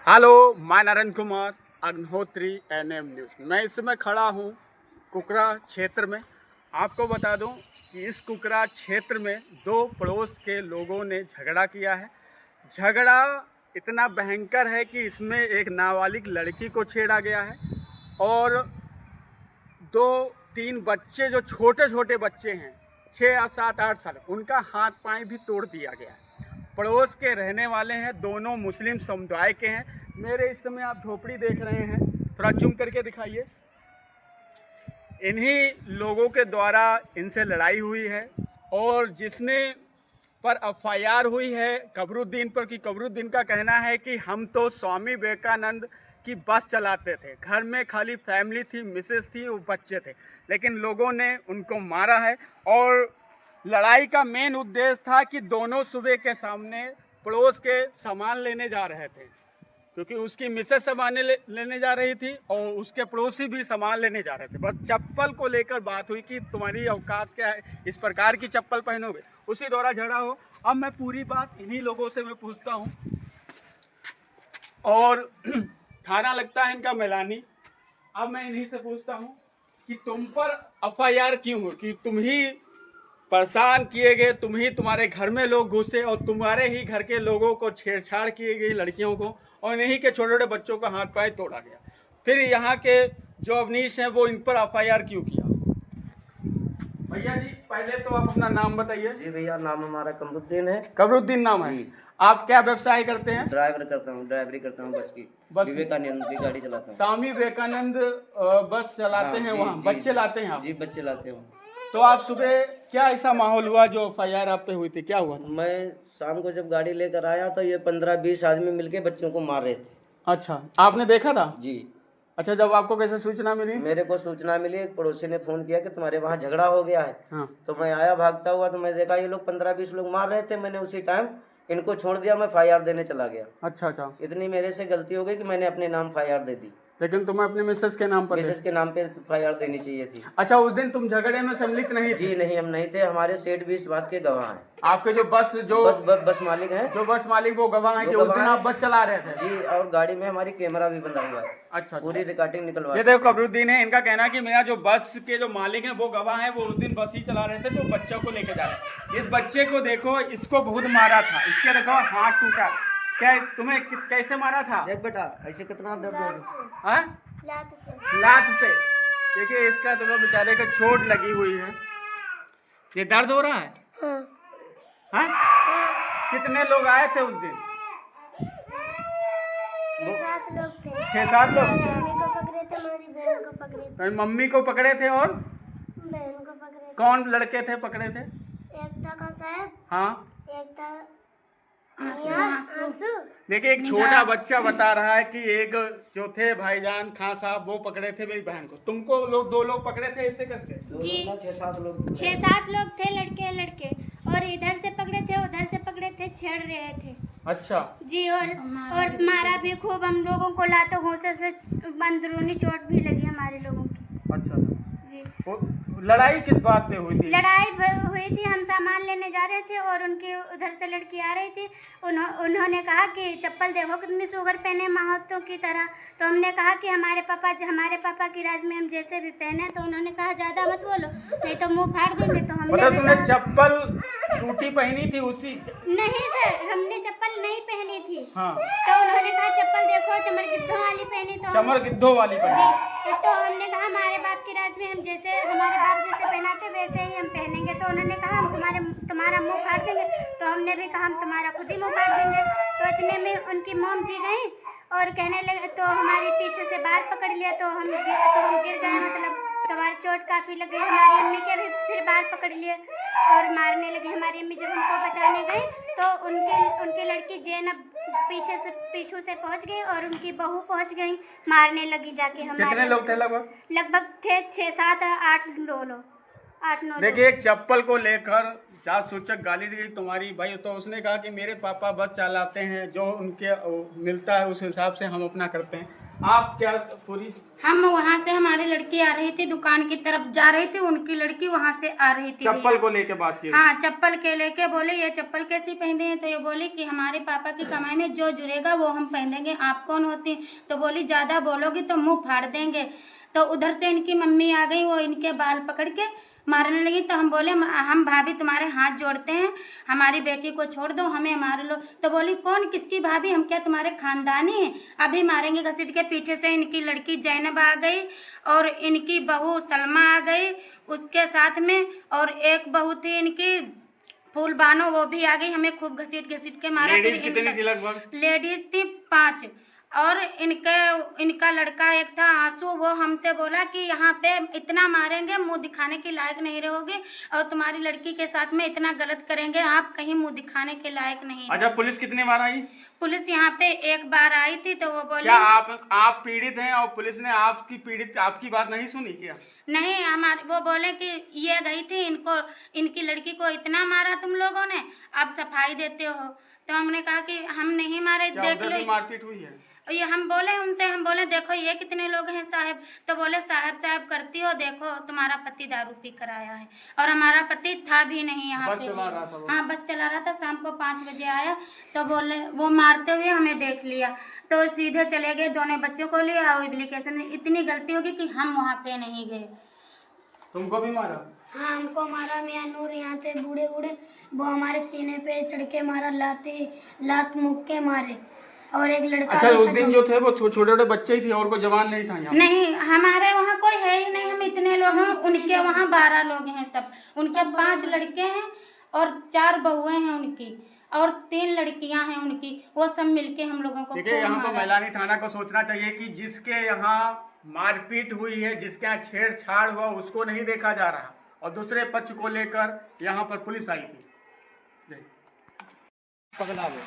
Hello, मैं Narendra Kumar Agnihotri NM news. मैं इस समय खड़ा हूँ कुकरा क्षेत्र में। आपको बता दूं कि इस कुकरा क्षेत्र में दो पड़ोस के लोगों ने झगड़ा किया है। झगड़ा इतना भयंकर है कि इसमें एक नाबालिग लड़की को छेड़ा गया है और 2-3 बच्चे जो छोटे छोटे बच्चे हैं 6 7 8 साल, उनका हाथ पांव भी तोड़ दिया गया है। पड़ोस के रहने वाले हैं, दोनों मुस्लिम समुदाय के हैं। मेरे इस समय आप झोपड़ी देख रहे हैं, थोड़ा जूम करके दिखाइए। इन्हीं लोगों के द्वारा इनसे लड़ाई हुई है और जिसने पर एफआईआर हुई है कबरुद्दीन पर, कि कबरुद्दीन का कहना है कि हम तो स्वामी विवेकानंद की बस चलाते थे, घर में खाली फैमिली थी, मिसेस थी, वो बच्चे थे, लेकिन लोगों ने उनको मारा है। और लड़ाई का मेन उद्देश्य था कि दोनों सुबह के सामने पड़ोस के सामान लेने जा रहे थे, क्योंकि उसकी मिसेस सामान लेने जा रही थी और उसके पड़ोसी भी सामान लेने जा रहे थे। बस चप्पल को लेकर बात हुई कि तुम्हारी औकात क्या है, इस प्रकार की चप्पल पहनोगे, उसी दौरान झगड़ा हो। अब मैं पूरी बात इन्हीं लोगों से मैं पूछता हूँ और थाना लगता है इनका मैलानी। अब मैं इन्हीं से पूछता हूँ कि तुम पर एफआईआर क्यों हो, कि तुम ही परेशान किए गए, तुम ही, तुम्हारे घर में लोग घुसे और तुम्हारे ही घर के लोगों को छेड़छाड़ किए गई, लड़कियों को, और इन्हीं के छोटे छोटे बच्चों का हाथ पांव तोड़ा गया। फिर यहाँ के जो अवनीश हैं वो इन पर एफआईआर क्यों किया? भैया जी, पहले तो आप अपना नाम बताइए। जी भैया, नाम हमारा कमरुद्दीन है। कबरुद्दीन नाम है। आप क्या व्यवसाय करते हैं? ड्राइवर करता हूँ, ड्राइवरी करता हूँ बस की। बस विवेकानंद की गाड़ी चलाता हूँ। स्वामी विवेकानंद बस चलाते हैं, वहाँ बच्चे लाते हैं आप? जी, बच्चे लाते हूँ। तो आप सुबह क्या ऐसा माहौल हुआ जो एफआईआर आप पे हुई थी, क्या हुआ था? मैं शाम को जब गाड़ी लेकर आया तो ये 15-20 आदमी मिलके बच्चों को मार रहे थे। अच्छा, आपने देखा था? जी। अच्छा, जब आपको कैसे सूचना मिली? मेरे को सूचना मिली, एक पड़ोसी ने फोन किया कि तुम्हारे वहाँ झगड़ा हो गया है। हाँ। तो मैं आया भागता हुआ, तो मैं देखा ये लोग 15-20 लोग मार रहे थे। मैंने उसी टाइम इनको छोड़ दिया, मैं एफआईआर देने चला गया। अच्छा। इतनी मेरे से गलती हो गई कि मैंने अपने नाम एफआईआर दे दी। लेकिन तुम्हें अपने मिसेस के नाम पर मिसेस के नाम पे एफआईआर देनी चाहिए थी। अच्छा, उस दिन तुम झगड़े में सम्मिलित नहीं थे? जी नहीं, हम नहीं थे। हमारे सेठ भी इस बात के गवाह हैं। आपके जो बस मालिक हैं, जो बस मालिक, वो गवाह हैं कि उस दिन आप बस चला रहे थे? जी, और गाड़ी में हमारी कैमरा भी बंधा हुआ है। अच्छा। पूरी रिकॉर्डिंग निकलवा। ये देखो, कबरुद्दीन है, इनका कहना कि मेरा जो बस के जो मालिक हैं वो गवाह हैं, वो उस दिन बस ही चला रहे थे, तो बच्चों को लेके जा रहे। इस बच्चे को देखो, इसको बहुत मारा था, इसके देखो हाथ टूटा। क्या तुम्हें कैसे मारा था? देख बेटा, ऐसे कितना दर्द हो रहा है? लात से। देखिए, इसका तो बेचारे को चोट लगी हुई है। ये दर्द हो रहा है? हाँ? कितने लोग आए थे उस दिन? 6-7 लोग थे। 6-7 लोग? मम्मी को पकड़े थे, हमारी बहन को पकड़े थे। मम्मी को पकड़े थे और बहन को पकड़े थे। कौन लड़के थे पकड़े थे? एक था साहब, हाँ, एक था आंसू। देखिए, एक छोटा बच्चा बता रहा है कि एक जो थे भाईजान खां साहब, वो पकड़े थे मेरी बहन को। तुमको लोग 2 लोग पकड़े थे, इससे कैसे? जी, 6-7 लोग 6-7 लोग थे, लड़के और इधर से पकड़े थे, उधर से पकड़े थे, छेड़ रहे थे। अच्छा जी, और मारा भी खूब हम लोगों को, लातों घूंसे से अंदरूनी चोट भी लगी हमारे लोगों की। अच्छा जी। लड़ाई किस बात पे हुई थी? लड़ाई हुई थी, हम सामान लेने जा रहे थे और उनकी उधर से लड़की आ रही थी। उन्होंने कहा कि चप्पल देखो कितनी सुगर पहने महात्तों की तरह। तो हमने कहा कि हमारे पापा की राज में हम जैसे भी पहने। तो उन्होंने कहा ज़्यादा मत बोलो, नहीं तो मुंह फाड़ देंगे। तो हमने मतलब तुमने चप्पल टूटी पहनी थी उसी? नहीं सर, हमने चप्पल नहीं पहनी थी। हाँ। तो उन्होंने कहा चप्पल देखो चमर गिद्धों वाली पहनी। तो चमर गिद्धों वाली पहनी? जी। तो हमने कहा हमारे बाप की राज में हम जैसे, हमारे बाप जैसे पहनाते वैसे ही हम पहनेंगे। तो उन्होंने कहा हम तुम्हारा मुंह फाड़ देंगे। तो हमने भी कहा हम तुम्हारा खुद ही मुंह फाड़ देंगे। तो इतने में उनकी मोम जी गई और कहने लगे, तो हमारी पीछे से बाल पकड़ लिया। तो हम गिर गए, मतलब तुम्हारी चोट काफ़ी लग गई। हमारी अम्मी के भी फिर बाल पकड़ लिए और मारने लगे। हमारी अम्मी जब उनको बचाने गई तो उनके लड़की जैनब पीछू से पहुंच गई और उनकी बहू पहुंच गई, मारने लगी जाके। हमारे कितने लोग थे लगभग? लगभग थे 6-7-8 लोग। 8-9 लोग। देखिए, एक चप्पल को लेकर जात सूचक गाली दी तुम्हारी भाई। तो उसने कहा कि मेरे पापा बस चलाते हैं, जो उनके मिलता है उस हिसाब से हम अपना करते हैं। आप क्या पूरी हम वहाँ से हमारी लड़की आ रही थी, दुकान की तरफ जा रही थी, उनकी लड़की वहाँ से आ रही थी चप्पल भैया। को लेके बात की? हाँ, चप्पल के लेके बोले ये चप्पल कैसी पहनते हैं, तो ये बोली कि हमारे पापा की कमाई में जो जुड़ेगा वो हम पहनेंगे, आप कौन होती हैं? तो बोली ज़्यादा बोलोगी तो मुंह फाड़ देंगे। तो उधर से इनकी मम्मी आ गई, वो इनके बाल पकड़ के मारने लगी। तो हम बोले हम भाभी तुम्हारे हाथ जोड़ते हैं, हमारी बेटी को छोड़ दो, हमें मार लो। तो बोली कौन किसकी भाभी, हम क्या तुम्हारे खानदानी हैं, अभी मारेंगे घसीट के। पीछे से इनकी लड़की जैनब आ गई और इनकी बहू सलमा आ गई उसके साथ में, और एक बहू थी इनकी फूल बानो, वो भी आ गई, हमें खूब घसीट घसीट के मारा। लेडीज कितनी थी लगभग? लेडीज थी 5, और इनका लड़का एक था आंसू, वो हमसे बोला कि यहाँ पे इतना मारेंगे मुंह दिखाने के लायक नहीं रहोगे, और तुम्हारी लड़की के साथ में इतना गलत करेंगे, आप कहीं मुंह दिखाने के लायक नहीं। अच्छा, पुलिस कितनी बार आई? पुलिस यहाँ पे एक बार आई थी, तो वो बोले क्या आप पीड़ित हैं और पुलिस ने आपकी बात नहीं सुनी क्या? नहीं, हमारे वो बोले कि ये गई थी, इनकी लड़की को इतना मारा तुम लोगों ने, आप सफाई देते हो। तो हमने कहा कि हम नहीं मारे, देख लो। मारपीट हुई है? ये हम बोले देखो ये कितने लोग हैं साहब। तो बोले साहब करती हो, देखो तुम्हारा पति दारू पी कर आया है, और हमारा पति था भी नहीं यहाँ बस पे। चला रहा था वो? हाँ, बस चला रहा था, शाम को 5 बजे आया। तो बोले वो मारते हुए हमें देख लिया, तो सीधे चले गए, दोनों बच्चों को लिया और एप्लीकेशन में। इतनी गलती होगी कि हम वहाँ पे नहीं गए। तुमको भी मारा? हाँ, हमको मारा। मियाँ नूर यहाँ थे बूढ़े वो हमारे सीने पे चढ़ के मारा, लात मुक्के के मारे। और एक लड़का अच्छा, उस दिन जो थे वो छोटे छोटे बच्चे ही थे और कोई जवान नहीं था यहाँ? नहीं, हमारे वहाँ कोई है ही नहीं, हम इतने लोग हैं, उनके वहाँ 12 लोग हैं सब। उनके 5 लड़के हैं और 4 बहुएं हैं उनकी, और 3 लड़कियां हैं उनकी, वो सब मिलके हम लोगों को देखिए, यहाँ तो मैलानी थाना को सोचना चाहिए कि जिसके यहाँ मारपीट हुई है, जिसके यहाँ छेड़छाड़ हुआ, उसको नहीं देखा जा रहा, और दूसरे पक्ष को लेकर यहाँ पर पुलिस आई थी। पकड़ा वो